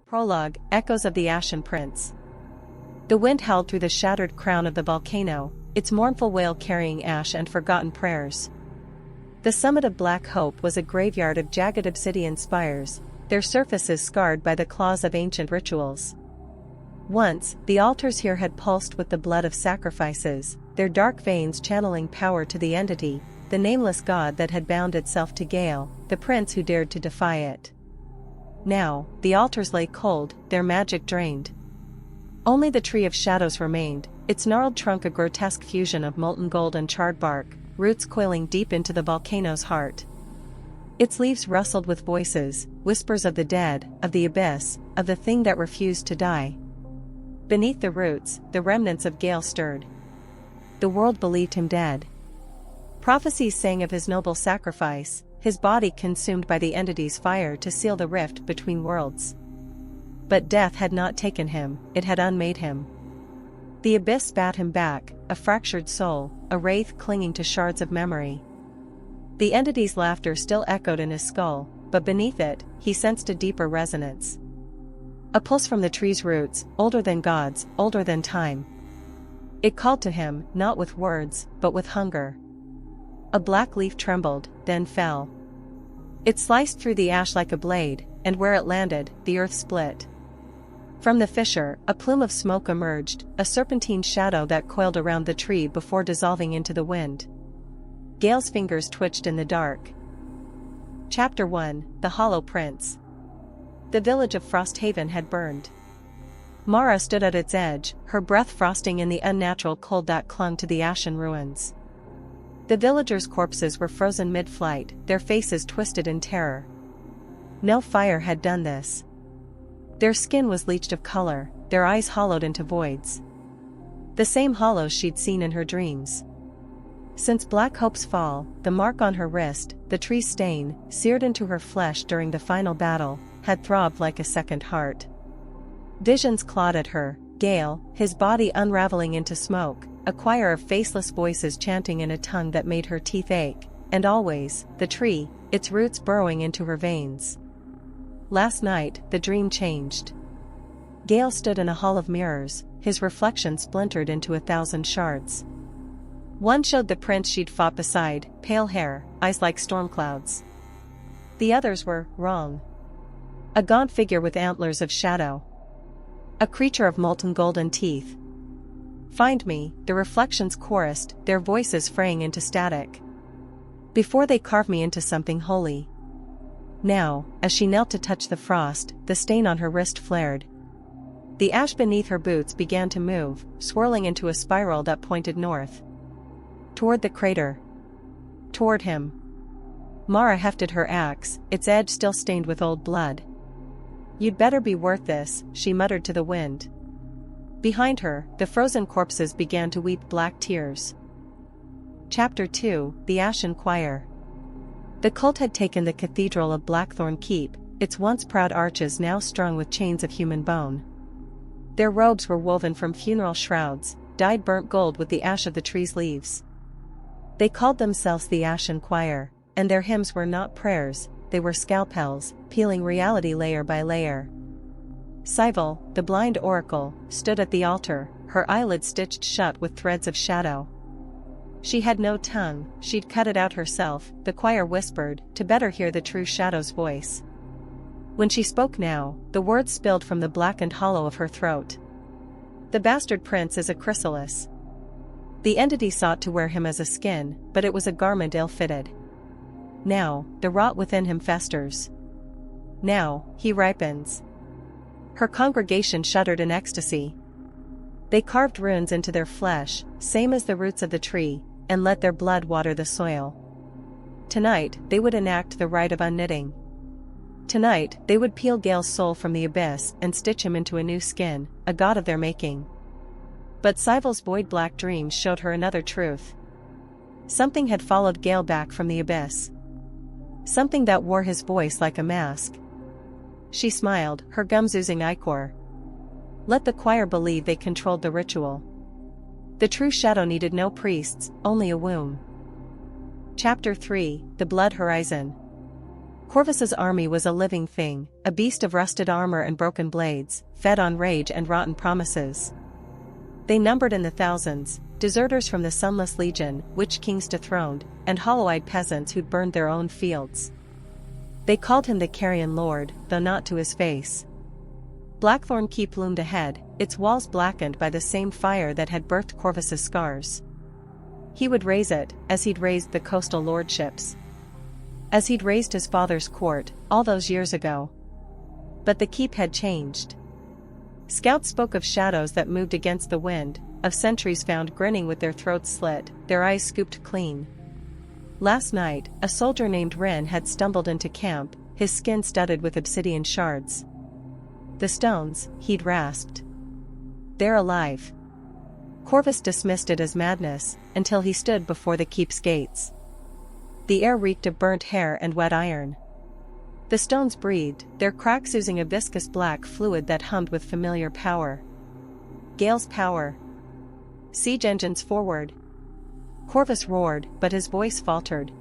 Prologue, Echoes of the Ashen Prince. The wind howled through the shattered crown of the volcano, its mournful wail carrying ash and forgotten prayers. The summit of Black Hope was a graveyard of jagged obsidian spires, their surfaces scarred by the claws of ancient rituals. Once, the altars here had pulsed with the blood of sacrifices, their dark veins channeling power to the entity, the nameless god that had bound itself to Gael, the prince who dared to defy it. Now, the altars lay cold, their magic drained. Only the Tree of Shadows remained, its gnarled trunk a grotesque fusion of molten gold and charred bark, roots coiling deep into the volcano's heart. Its leaves rustled with voices, whispers of the dead, of the abyss, of the thing that refused to die. Beneath the roots, the remnants of Gael stirred. The world believed him dead. Prophecies sang of his noble sacrifice, his body consumed by the entity's fire to seal the rift between worlds. But death had not taken him, it had unmade him. The abyss spat him back, a fractured soul, a wraith clinging to shards of memory. The entity's laughter still echoed in his skull, but beneath it, he sensed a deeper resonance. A pulse from the tree's roots, older than gods, older than time. It called to him, not with words, but with hunger. A black leaf trembled, then fell. It sliced through the ash like a blade, and where it landed, the earth split. From the fissure, a plume of smoke emerged, a serpentine shadow that coiled around the tree before dissolving into the wind. Gael's fingers twitched in the dark. Chapter 1, The Hollow Prince. The village of Frosthaven had burned. Mara stood at its edge, her breath frosting in the unnatural cold that clung to the ashen ruins. The villagers' corpses were frozen mid-flight, their faces twisted in terror. No fire had done this. Their skin was leached of color, their eyes hollowed into voids. The same hollows she'd seen in her dreams. Since Black Hope's fall, the mark on her wrist, the tree's stain, seared into her flesh during the final battle, had throbbed like a second heart. Visions clawed at her, Gael, his body unraveling into smoke, a choir of faceless voices chanting in a tongue that made her teeth ache, and always, the tree, its roots burrowing into her veins. Last night, the dream changed. Gael stood in a hall of mirrors, his reflection splintered into 1,000 shards. One showed the prince she'd fought beside, pale hair, eyes like storm clouds. The others were wrong. A gaunt figure with antlers of shadow. A creature of molten golden teeth. Find me, the reflections chorused, their voices fraying into static. Before they carve me into something holy. Now, as she knelt to touch the frost, the stain on her wrist flared. The ash beneath her boots began to move, swirling into a spiral that pointed north. Toward the crater. Toward him. Mara hefted her axe, its edge still stained with old blood. You'd better be worth this, she muttered to the wind. Behind her, the frozen corpses began to weep black tears. Chapter 2, The Ashen Choir. The cult had taken the cathedral of Blackthorn Keep, its once proud arches now strung with chains of human bone. Their robes were woven from funeral shrouds, dyed burnt gold with the ash of the tree's leaves. They called themselves the Ashen Choir, and their hymns were not prayers, they were scalpels, peeling reality layer by layer. Cybele, the blind oracle, stood at the altar, her eyelids stitched shut with threads of shadow. She had no tongue, she'd cut it out herself, the choir whispered, to better hear the true shadow's voice. When she spoke now, the words spilled from the blackened hollow of her throat. The bastard prince is a chrysalis. The entity sought to wear him as a skin, but it was a garment ill-fitted. Now, the rot within him festers. Now, he ripens. Her congregation shuddered in ecstasy. They carved runes into their flesh, same as the roots of the tree, and let their blood water the soil. Tonight, they would enact the rite of unknitting. Tonight, they would peel Gael's soul from the abyss and stitch him into a new skin, a god of their making. But Cybele's void-black dreams showed her another truth. Something had followed Gael back from the abyss. Something that wore his voice like a mask. She smiled, her gums oozing ichor. Let the choir believe they controlled the ritual. The true shadow needed no priests, only a womb. Chapter 3, The Blood Horizon. Corvus's army was a living thing, a beast of rusted armor and broken blades, fed on rage and rotten promises. They numbered in the thousands, deserters from the Sunless Legion, witch kings dethroned, and hollow-eyed peasants who'd burned their own fields. They called him the Carrion Lord, though not to his face. Blackthorn Keep loomed ahead, its walls blackened by the same fire that had birthed Corvus's scars. He would raise it, as he'd raised the coastal lordships. As he'd raised his father's court, all those years ago. But the keep had changed. Scouts spoke of shadows that moved against the wind, of sentries found grinning with their throats slit, their eyes scooped clean. Last night, a soldier named Rin had stumbled into camp, his skin studded with obsidian shards. The stones, he'd rasped. They're alive. Corvus dismissed it as madness, until he stood before the keep's gates. The air reeked of burnt hair and wet iron. The stones breathed, their cracks oozing a viscous black fluid that hummed with familiar power. Gael's power. Siege engines forward. Corvus roared, but his voice faltered.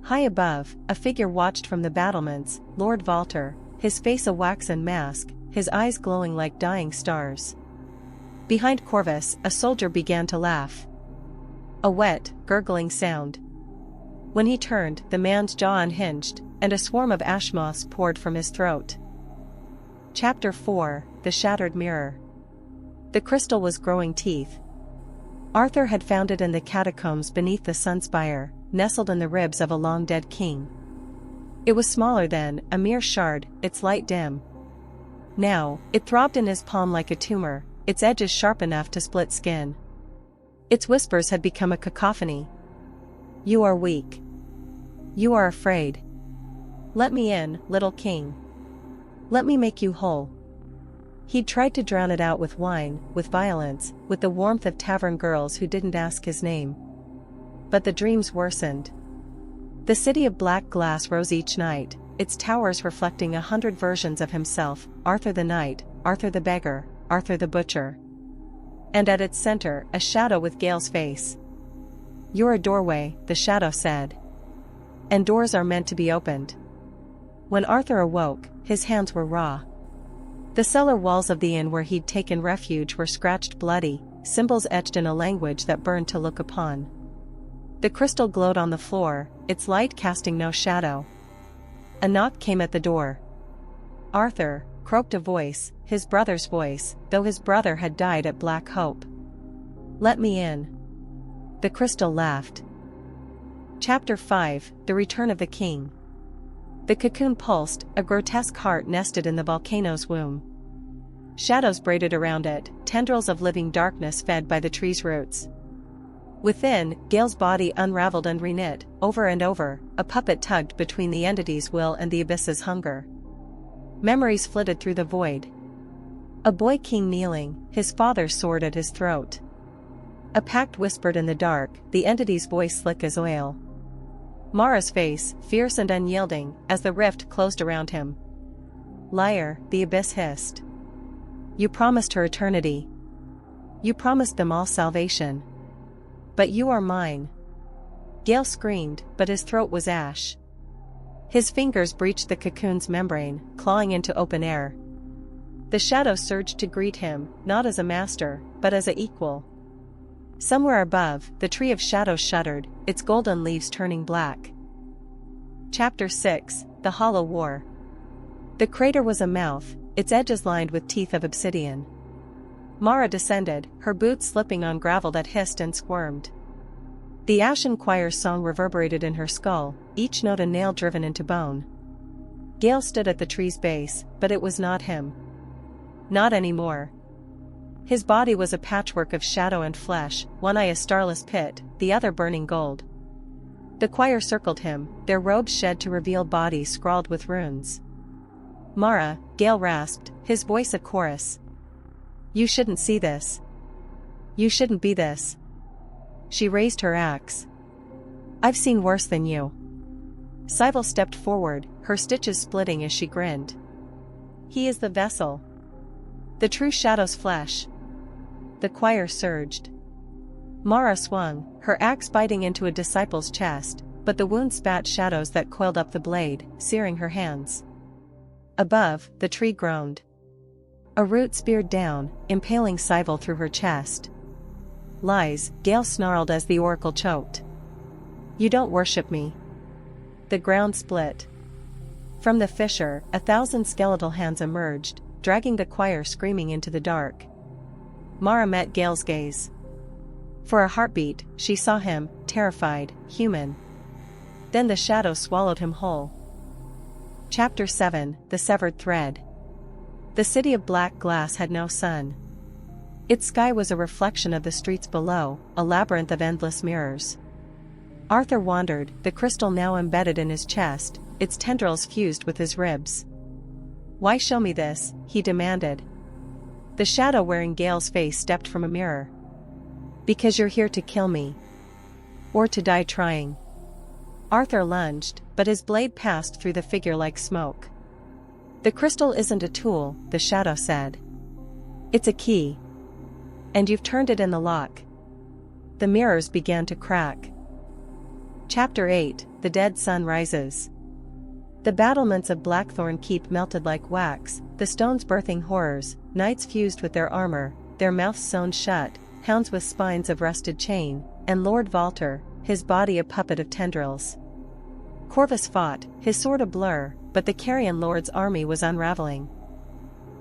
High above, a figure watched from the battlements, Lord Valter, his face a waxen mask, his eyes glowing like dying stars. Behind Corvus, a soldier began to laugh. A wet, gurgling sound. When he turned, the man's jaw unhinged, and a swarm of ash moths poured from his throat. Chapter 4: The Shattered Mirror. The crystal was growing teeth. Arthur had found it in the catacombs beneath the Sunspire, nestled in the ribs of a long-dead king. It was smaller then, a mere shard, its light dim. Now, it throbbed in his palm like a tumor, its edges sharp enough to split skin. Its whispers had become a cacophony. You are weak. You are afraid. Let me in, little king. Let me make you whole. He'd tried to drown it out with wine, with violence, with the warmth of tavern girls who didn't ask his name. But the dreams worsened. The city of black glass rose each night, its towers reflecting 100 versions of himself, Arthur the knight, Arthur the beggar, Arthur the butcher. And at its center, a shadow with Gael's face. You're a doorway, the shadow said. And doors are meant to be opened. When Arthur awoke, his hands were raw. The cellar walls of the inn where he'd taken refuge were scratched bloody, symbols etched in a language that burned to look upon. The crystal glowed on the floor, its light casting no shadow. A knock came at the door. Arthur, croaked a voice, his brother's voice, though his brother had died at Black Hope. Let me in. The crystal laughed. Chapter 5: The Return of the King. The cocoon pulsed, a grotesque heart nested in the volcano's womb. Shadows braided around it, tendrils of living darkness fed by the tree's roots. Within, Gael's body unraveled and reknit, over and over, a puppet tugged between the entity's will and the abyss's hunger. Memories flitted through the void. A boy king kneeling, his father's sword at his throat. A pact whispered in the dark, the entity's voice slick as oil. Mara's face, fierce and unyielding, as the rift closed around him. Liar, the abyss hissed. You promised her eternity. You promised them all salvation. But you are mine. Gael screamed, but his throat was ash. His fingers breached the cocoon's membrane, clawing into open air. The shadow surged to greet him, not as a master, but as an equal. Somewhere above, the tree of shadows shuddered, its golden leaves turning black. Chapter 6: The Hollow War. The crater was a mouth, its edges lined with teeth of obsidian. Mara descended, her boots slipping on gravel that hissed and squirmed. The ashen choir's song reverberated in her skull, each note a nail driven into bone. Gael stood at the tree's base, but it was not him. Not anymore. His body was a patchwork of shadow and flesh, one eye a starless pit, the other burning gold. The choir circled him, their robes shed to reveal bodies scrawled with runes. Mara, Gael rasped, his voice a chorus. You shouldn't see this. You shouldn't be this. She raised her axe. I've seen worse than you. Sybil stepped forward, her stitches splitting as she grinned. He is the vessel. The true shadow's flesh. The choir surged. Mara swung, her axe biting into a disciple's chest, but the wound spat shadows that coiled up the blade, searing her hands. Above, the tree groaned. A root speared down, impaling Cybele through her chest. Lies, Gael snarled as the oracle choked. You don't worship me. The ground split. From the fissure, 1,000 skeletal hands emerged, dragging the choir screaming into the dark. Mara met Gael's gaze. For a heartbeat, she saw him, terrified, human. Then the shadow swallowed him whole. Chapter 7, The Severed Thread. The city of black glass had no sun. Its sky was a reflection of the streets below, a labyrinth of endless mirrors. Arthur wandered, the crystal now embedded in his chest, its tendrils fused with his ribs. Why show me this? He demanded. The shadow wearing Gael's face stepped from a mirror. Because you're here to kill me. Or to die trying. Arthur lunged, but his blade passed through the figure like smoke. The crystal isn't a tool, the shadow said. It's a key. And you've turned it in the lock. The mirrors began to crack. Chapter 8, The Dead Sun Rises. The battlements of Blackthorn Keep melted like wax, the stones birthing horrors, knights fused with their armor, their mouths sewn shut, hounds with spines of rusted chain, and Lord Valter, his body a puppet of tendrils. Corvus fought, his sword a blur, but the Carrion Lord's army was unraveling.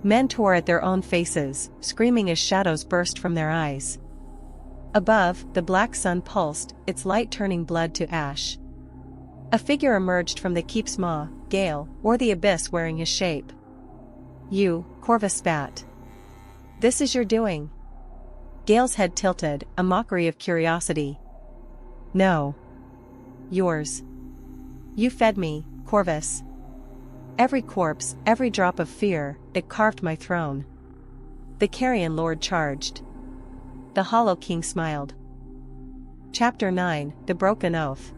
Men tore at their own faces, screaming as shadows burst from their eyes. Above, the black sun pulsed, its light turning blood to ash. A figure emerged from the keep's maw, Gael, or the abyss wearing his shape. You, Corvus spat. This is your doing. Gael's head tilted, a mockery of curiosity. No. Yours. You fed me, Corvus. Every corpse, every drop of fear, it carved my throne. The Carrion Lord charged. The Hollow King smiled. Chapter 9, The Broken Oath.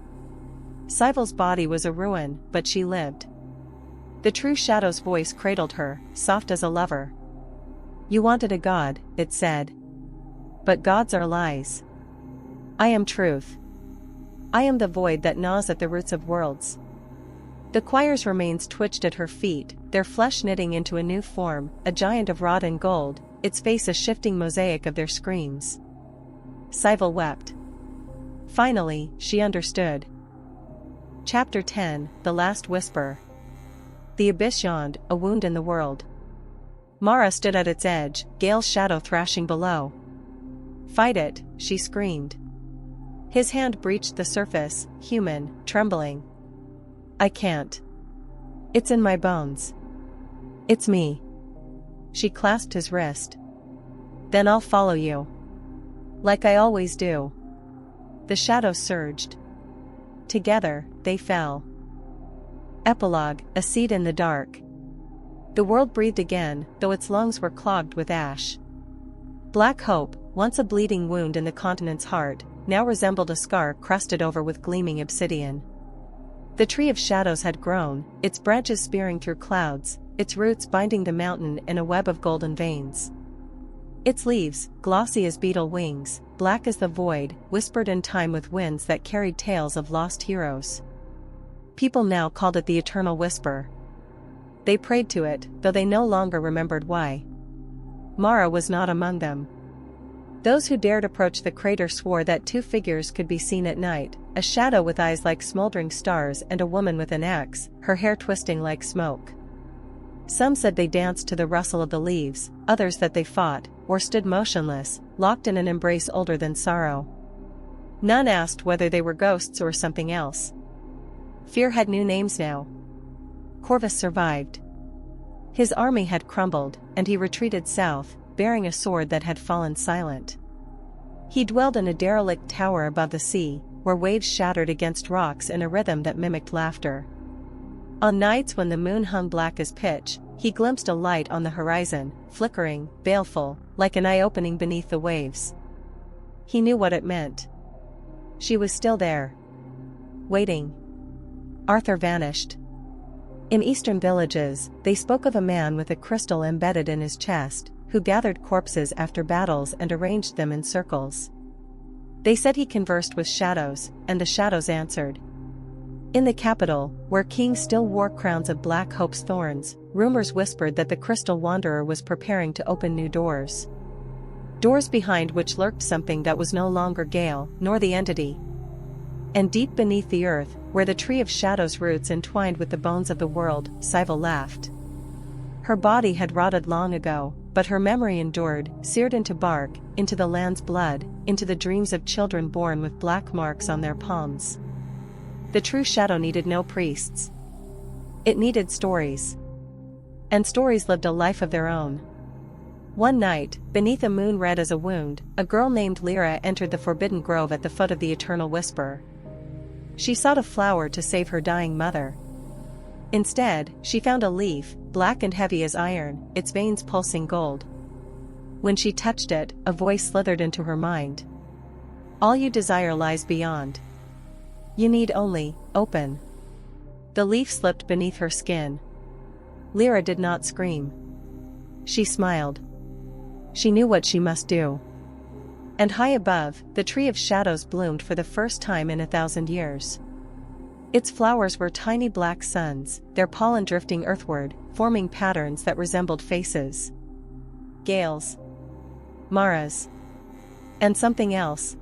Cybele's body was a ruin, but she lived. The true shadow's voice cradled her, soft as a lover. You wanted a god, it said. But gods are lies. I am truth. I am the void that gnaws at the roots of worlds. The choir's remains twitched at her feet, their flesh knitting into a new form, a giant of wrought and gold, its face a shifting mosaic of their screams. Cybele wept. Finally, she understood. Chapter 10, The Last Whisper. The abyss yawned, a wound in the world. Mara stood at its edge, Gael's shadow thrashing below. Fight it, she screamed. His hand breached the surface, human, trembling. I can't. It's in my bones. It's me. She clasped his wrist. Then I'll follow you. Like I always do. The shadow surged. Together, they fell. Epilogue, A Seed in the Dark. The world breathed again, though its lungs were clogged with ash. Black hope, once a bleeding wound in the continent's heart, now resembled a scar crusted over with gleaming obsidian. The tree of shadows had grown, its branches spearing through clouds, its roots binding the mountain in a web of golden veins. Its leaves, glossy as beetle wings, black as the void, whispered in time with winds that carried tales of lost heroes. People now called it the Eternal Whisper. They prayed to it, though they no longer remembered why. Mara was not among them. Those who dared approach the crater swore that two figures could be seen at night, a shadow with eyes like smoldering stars and a woman with an axe, her hair twisting like smoke. Some said they danced to the rustle of the leaves, others that they fought, or stood motionless, locked in an embrace older than sorrow. None asked whether they were ghosts or something else. Fear had new names now. Corvus survived. His army had crumbled, and he retreated south, bearing a sword that had fallen silent. He dwelled in a derelict tower above the sea, where waves shattered against rocks in a rhythm that mimicked laughter. On nights when the moon hung black as pitch, he glimpsed a light on the horizon, flickering, baleful, like an eye opening beneath the waves. He knew what it meant. She was still there. Waiting. Arthur vanished. In eastern villages, they spoke of a man with a crystal embedded in his chest, who gathered corpses after battles and arranged them in circles. They said he conversed with shadows, and the shadows answered. In the capital, where kings still wore crowns of Black Hope's thorns, rumors whispered that the Crystal Wanderer was preparing to open new doors. Doors behind which lurked something that was no longer Gael, nor the entity. And deep beneath the earth, where the Tree of Shadows' roots entwined with the bones of the world, Sybil laughed. Her body had rotted long ago, but her memory endured, seared into bark, into the land's blood, into the dreams of children born with black marks on their palms. The true shadow needed no priests. It needed stories. And stories lived a life of their own. One night, beneath a moon red as a wound, a girl named Lyra entered the forbidden grove at the foot of the Eternal Whisper. She sought a flower to save her dying mother. Instead, she found a leaf, black and heavy as iron, its veins pulsing gold. When she touched it, a voice slithered into her mind. All you desire lies beyond. You need only open. The leaf slipped beneath her skin. Lyra did not scream. She smiled. She knew what she must do. And high above, the Tree of Shadows bloomed for the first time in 1,000 years. Its flowers were tiny black suns, their pollen drifting earthward, forming patterns that resembled faces. Gael's, Mara's, and something else.